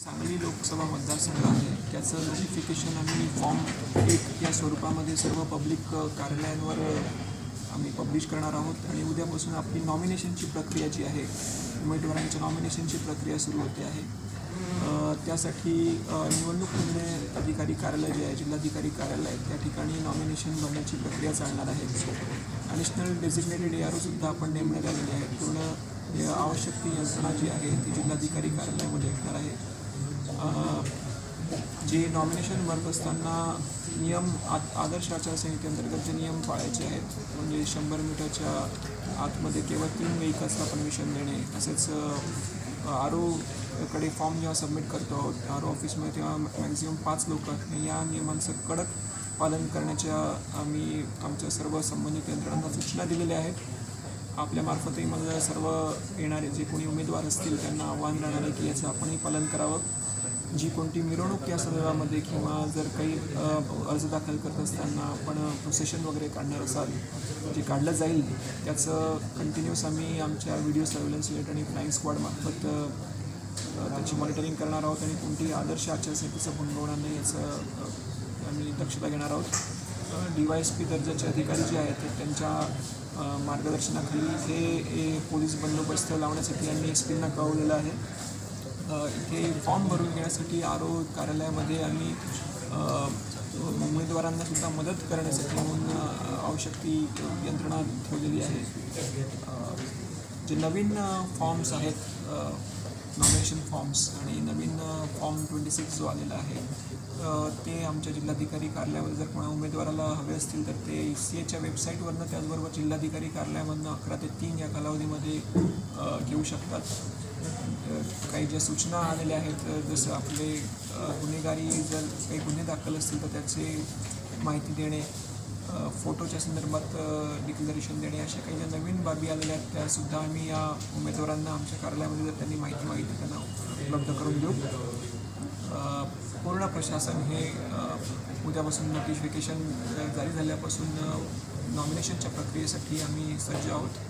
सांगली लोकसभा मतदारसंघ आहे त्याचं नोटिफिकेशन आम्ही फॉर्म 1 या स्वरूपामध्ये सर्व पब्लिक कार्यालयांवर आम्ही पब्लिश करणार आहोत आणि उद्यापासून आपली नॉमिनेशनची प्रक्रिया जी आहे उमेदवारांच्या नॉमिनेशनची प्रक्रिया सुरू होते आहे। त्यासाठी निवडणूक निर्णय अधिकारी कार्यालय जे आहे जिल्हाधिकारी कार्यालय त्या ठिकाणी नॉमिनेशन भरण्याची प्रक्रिया चालणार आहे। ॲडिशनल डेझिग्नेटेड ARO सुद्धा आपण नेमण्यात आलेले आहेत। पूर्ण आवश्यक ती यंत्रणा जी आहे ती जिल्हाधिकारी कार्यालयामध्ये असणार आहे। जे नॉमिनेशन भरत असताना नियम आदर्श आचारसंहितेअंतर्गत जे नियम पाळायचे आहेत म्हणजे 100 मीटरच्या आतमध्ये केवळ 3 व्हेकल्सला परमिशन देणे, तसेच RO कडे फॉर्म जेव्हा सबमिट करतो आहोत RO ऑफिसमध्ये तेव्हा मॅक्झिमम 5 लोक असणे या नियमांचं कडक पालन करण्याच्या आम्ही आमच्या सर्व संबंधित यंत्रणांना सूचना दिलेल्या आहेत। आपल्यामार्फतही मला सर्व येणारे जे कोणी उमेदवार असतील त्यांना आव्हान राहणार आहे की याचं आपणही पालन करावं। जी कोणती मिरवणूक या संदर्भामध्ये किंवा जर काही अर्ज दाखल करत असताना आपण प्रोसेशन वगैरे काढणार असाल जे काढलं जाईल त्याचं कंटिन्यूस आम्ही आमच्या व्हिडिओ सर्व्हिलन्स युनिट आणि फ्लाईंग स्क्वॉडमार्फत त्याची मॉनिटरिंग करणार आहोत आणि कोणतीही आदर्श आचारसंहितेचा भंग होणार नाही याचं आम्ही दक्षता घेणार आहोत। DYSP दर्जाचे अधिकारी जे आहेत त्यांच्या मार्गदर्शनाखाली इथे पोलीस बंदोबस्त लावण्यासाठी आम्ही SP ना कळवलेलं आहे। इथे फॉर्म भरून घेण्यासाठी RO कार्यालयामध्ये आम्ही उमेदवारांना सुद्धा मदत करण्यासाठी म्हणून आवश्यक ती यंत्रणा ठेवलेली आहे। जे नवीन फॉर्म्स आहेत नॉमिनेशन फॉर्म्स आणि नवीन फॉर्म 26 जो आलेला आहे ते आमच्या जिल्हाधिकारी कार्यालयावर जर कोणा उमेदवाराला हवे असतील तर ते CAच्या वेबसाईटवरनं त्याचबरोबर जिल्हाधिकारी कार्यालयामधनं 11 ते 3 या कालावधीमध्ये घेऊ शकतात। काही ज्या सूचना आलेल्या आहेत जसं आपले गुन्हेगारी जर काही गुन्हे दाखल असतील तर त्याचे माहिती देणे, फोटोच्या संदर्भात डिक्लेरेशन देणे अशा काही ज्या नवीन बाबी आलेल्या आहेत त्यासुद्धा आम्ही या उमेदवारांना आमच्या कार्यालयामध्ये जर त्यांनी माहिती मागितली त्यांना उपलब्ध करून देऊ। पूर्ण प्रशासन हे उद्यापासून नोटिफिकेशन जारी झाल्यापासून नॉमिनेशनच्या प्रक्रियेसाठी आम्ही सज्ज आहोत।